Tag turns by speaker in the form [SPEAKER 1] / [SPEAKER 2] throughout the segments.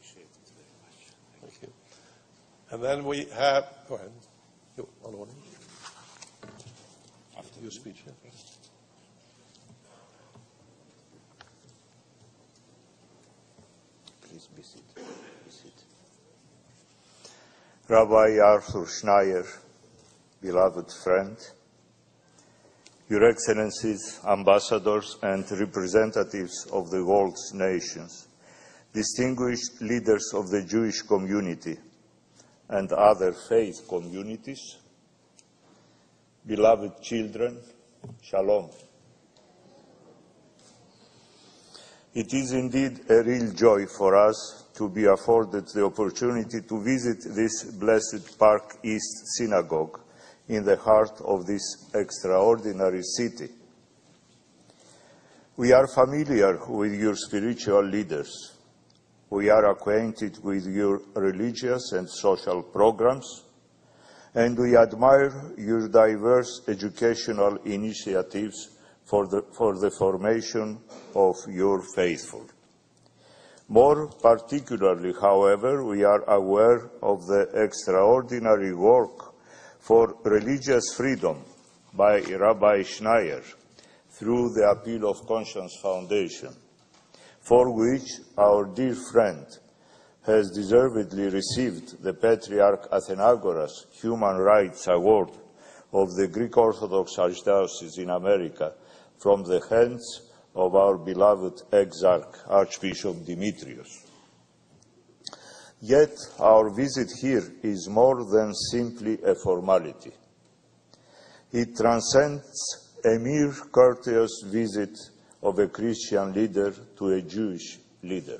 [SPEAKER 1] appreciate it very much.
[SPEAKER 2] Thank you. And then we have, go ahead. You, on order. After your speech, yeah.
[SPEAKER 1] Please be seated. Be seated. Rabbi Arthur Schneier, beloved friend, Your Excellencies, ambassadors and representatives of the world's nations, distinguished leaders of the Jewish community and other faith communities, beloved children, Shalom. It is indeed a real joy for us to be afforded the opportunity to visit this blessed Park-Ist synagogue in the heart of this extraordinary city. We are familiar with your spiritual leaders. We are acquainted with your religious and social programs, and we admire your diverse educational initiatives for the formation of your faithful. More particularly, however, we are aware of the extraordinary work for religious freedom by Rabbi Schneier through the Appeal of Conscience Foundation, for which our dear friend has deservedly received the Patriarch Athenagoras Human Rights Award of the Greek Orthodox Archdiocese in America from the hands of our beloved Exarch Archbishop Demetrius. Yet our visit here is more than simply a formality. It transcends a mere courteous visit of a Christian leader to a Jewish leader.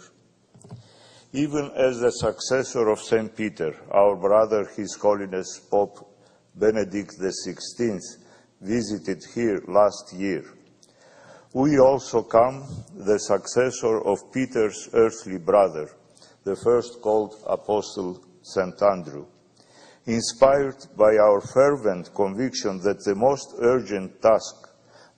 [SPEAKER 1] Even as the successor of St. Peter, our brother, His Holiness Pope Benedict XVI, visited here last year, we also come, the successor of Peter's earthly brother, the first called Apostle St. Andrew, inspired by our fervent conviction that the most urgent task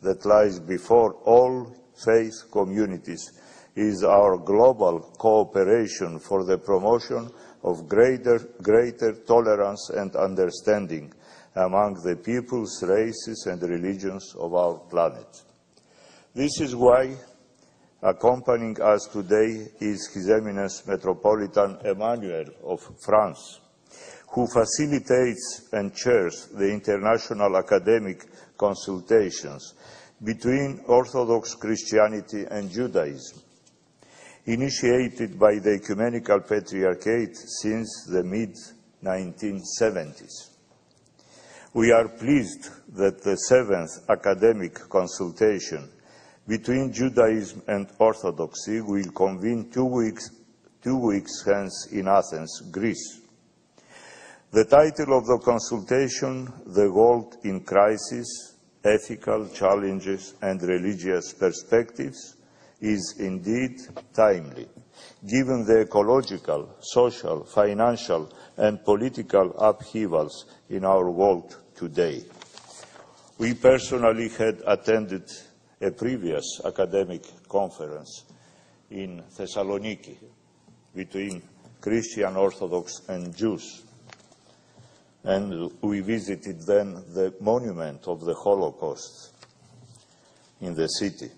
[SPEAKER 1] that lies before all faith communities is our global cooperation for the promotion of greater tolerance and understanding among the peoples, races, and religions of our planet. This is why accompanying us today is His Eminence Metropolitan Emmanuel of France, who facilitates and chairs the international academic consultations between Orthodox Christianity and Judaism, initiated by the Ecumenical Patriarchate since the mid-1970s. We are pleased that the 7th academic consultation between Judaism and Orthodoxy will convene 2 weeks hence in Athens, Greece. The title of the consultation, The World in Crisis, Ethical Challenges and Religious Perspectives, is indeed timely, given the ecological, social, financial, and political upheavals in our world today. We personally had attended a previous academic conference in Thessaloniki between Christian Orthodox and Jews, and we visited then the monument of the Holocaust in the city.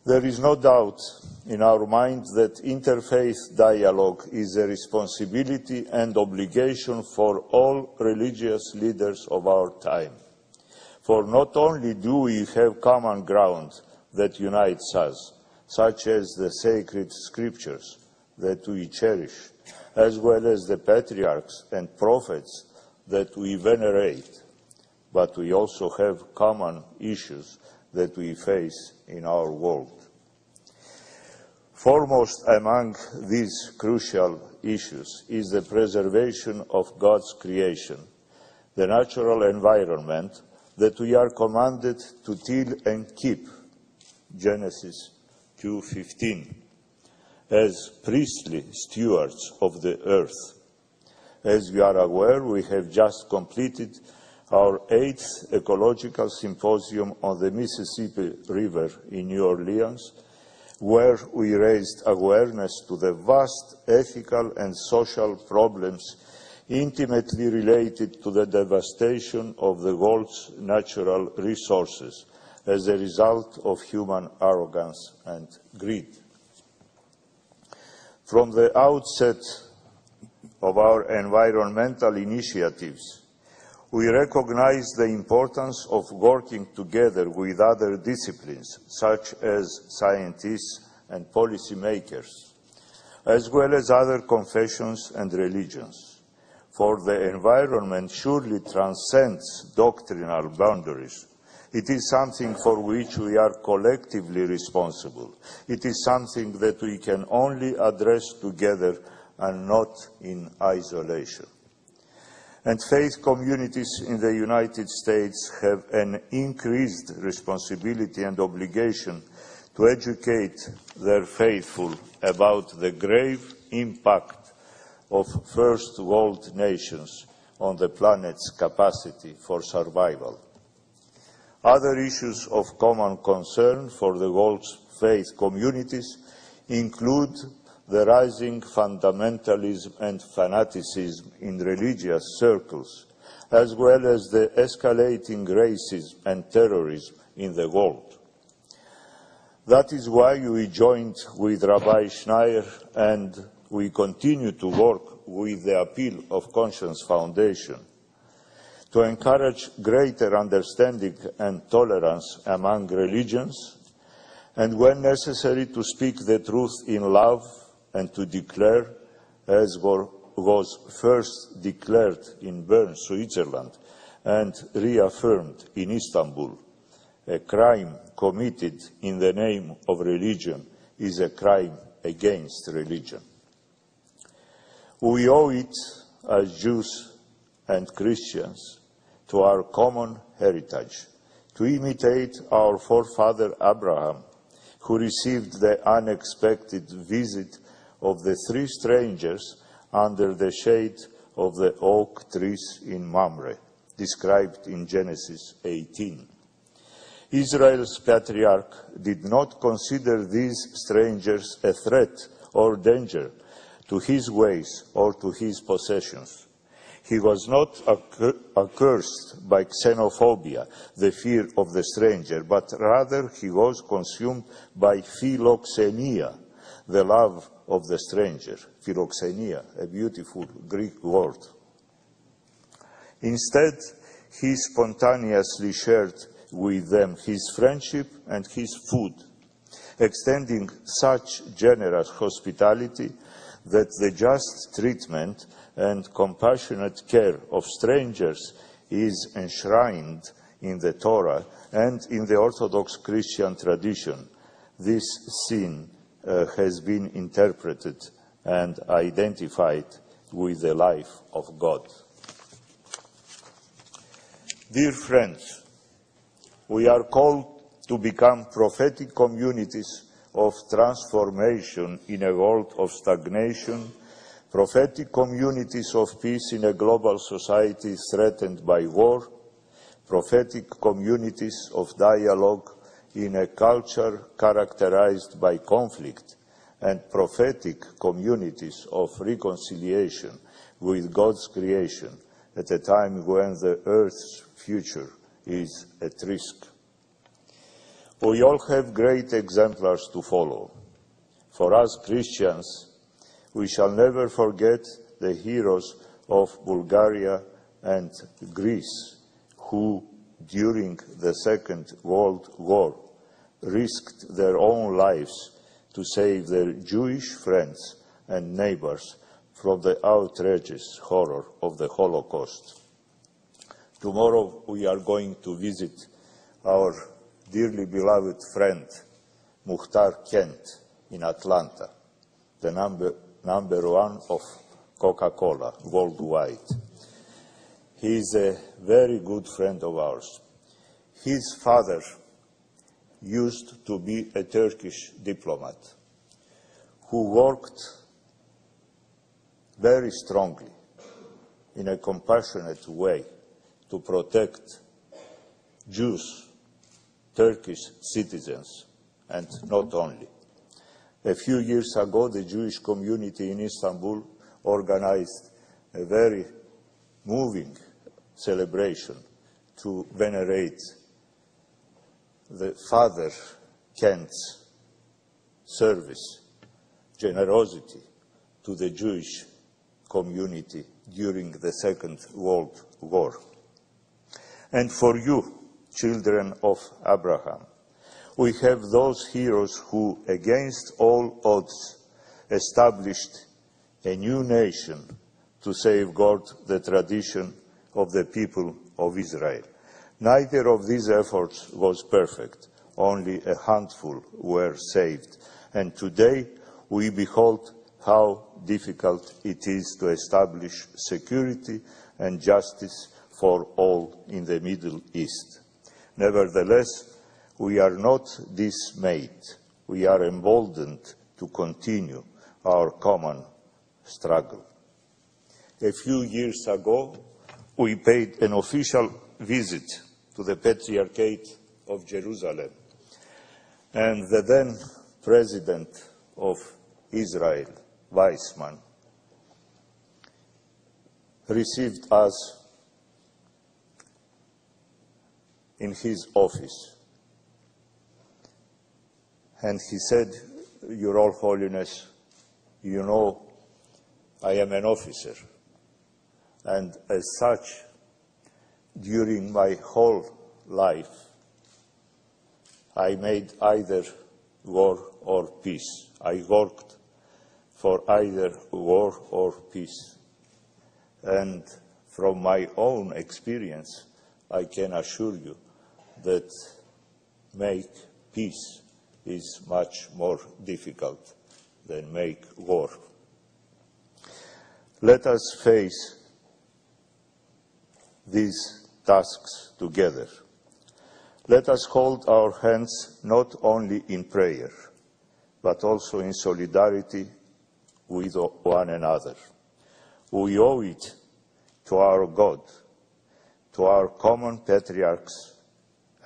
[SPEAKER 1] There is no doubt in our minds that interfaith dialogue is a responsibility and obligation for all religious leaders of our time. For not only do we have common ground that unites us, such as the sacred scriptures that we cherish, as well as the patriarchs and prophets that we venerate, but we also have common issues that we face in our world. Foremost among these crucial issues is the preservation of God's creation, the natural environment that we are commanded to till and keep, Genesis 2:15, as priestly stewards of the earth. As we are aware, we have just completed our 8th Ecological Symposium on the Mississippi River in New Orleans, where we raised awareness to the vast ethical and social problems intimately related to the devastation of the world's natural resources as a result of human arrogance and greed. From the outset of our environmental initiatives, we recognize the importance of working together with other disciplines, such as scientists and policymakers, as well as other confessions and religions. For the environment surely transcends doctrinal boundaries. It is something for which we are collectively responsible. It is something that we can only address together and not in isolation. And faith communities in the United States have an increased responsibility and obligation to educate their faithful about the grave impact of first world nations on the planet's capacity for survival. Other issues of common concern for the world's faith communities include the rising fundamentalism and fanaticism in religious circles, as well as the escalating racism and terrorism in the world. That is why we joined with Rabbi Schneier and we continue to work with the Appeal of Conscience Foundation to encourage greater understanding and tolerance among religions, and when necessary to speak the truth in love and to declare, as was first declared in Bern, Switzerland, and reaffirmed in Istanbul, a crime committed in the name of religion is a crime against religion. We owe it as Jews and Christians to our common heritage to imitate our forefather Abraham, who received the unexpected visit of the three strangers under the shade of the oak trees in Mamre, described in Genesis 18. Israel's patriarch did not consider these strangers a threat or danger to his ways or to his possessions. He was not accursed by xenophobia, the fear of the stranger, but rather he was consumed by philoxenia, the love of the stranger. Philoxenia, a beautiful Greek word. Instead, he spontaneously shared with them his friendship and his food, extending such generous hospitality that the just treatment and compassionate care of strangers is enshrined in the Torah and in the Orthodox Christian tradition. This sin has been interpreted and identified with the life of God. Dear friends, we are called to become prophetic communities of transformation in a world of stagnation, prophetic communities of peace in a global society threatened by war, prophetic communities of dialogue in a culture characterized by conflict, and prophetic communities of reconciliation with God's creation at a time when the earth's future is at risk. We all have great exemplars to follow. For us Christians, we shall never forget the heroes of Bulgaria and Greece, who, during the Second World War, risked their own lives to save their Jewish friends and neighbors from the outrageous horror of the Holocaust. Tomorrow we are going to visit our dearly beloved friend, Muhtar Kent, in Atlanta, the number one of Coca-Cola worldwide. He is a very good friend of ours. His father used to be a Turkish diplomat who worked very strongly in a compassionate way to protect Jews, Turkish citizens, and not only. A few years ago, the Jewish community in Istanbul organized a very moving celebration to venerate the Father Kent's service, generosity to the Jewish community during the Second World War. And for you, children of Abraham, we have those heroes who, against all odds, established a new nation to safeguard the tradition of the people of Israel. Neither of these efforts was perfect. Only a handful were saved. And today we behold how difficult it is to establish security and justice for all in the Middle East. Nevertheless, we are not dismayed. We are emboldened to continue our common struggle. A few years ago, we paid an official visit to the Patriarchate of Jerusalem, and the then President of Israel, Weizmann, received us in his office. And he said, "Your Royal Holiness, you know, I am an officer. And as such, during my whole life, I made either war or peace. I worked for either war or peace. And from my own experience, I can assure you that make peace is much more difficult than make war." Let us face these tasks together. Let us hold our hands not only in prayer, but also in solidarity with one another. We owe it to our God, to our common patriarchs,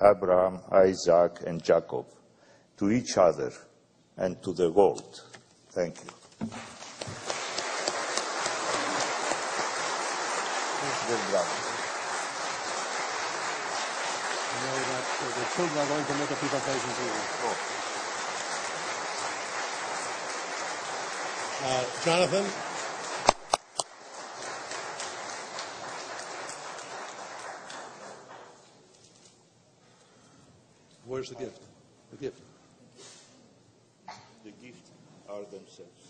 [SPEAKER 1] Abraham, Isaac, and Jacob, to each other, and to the world. Thank you.
[SPEAKER 2] The children are going to make a presentation to you. Jonathan? Where's the gift? The gift?
[SPEAKER 1] The gift are themselves.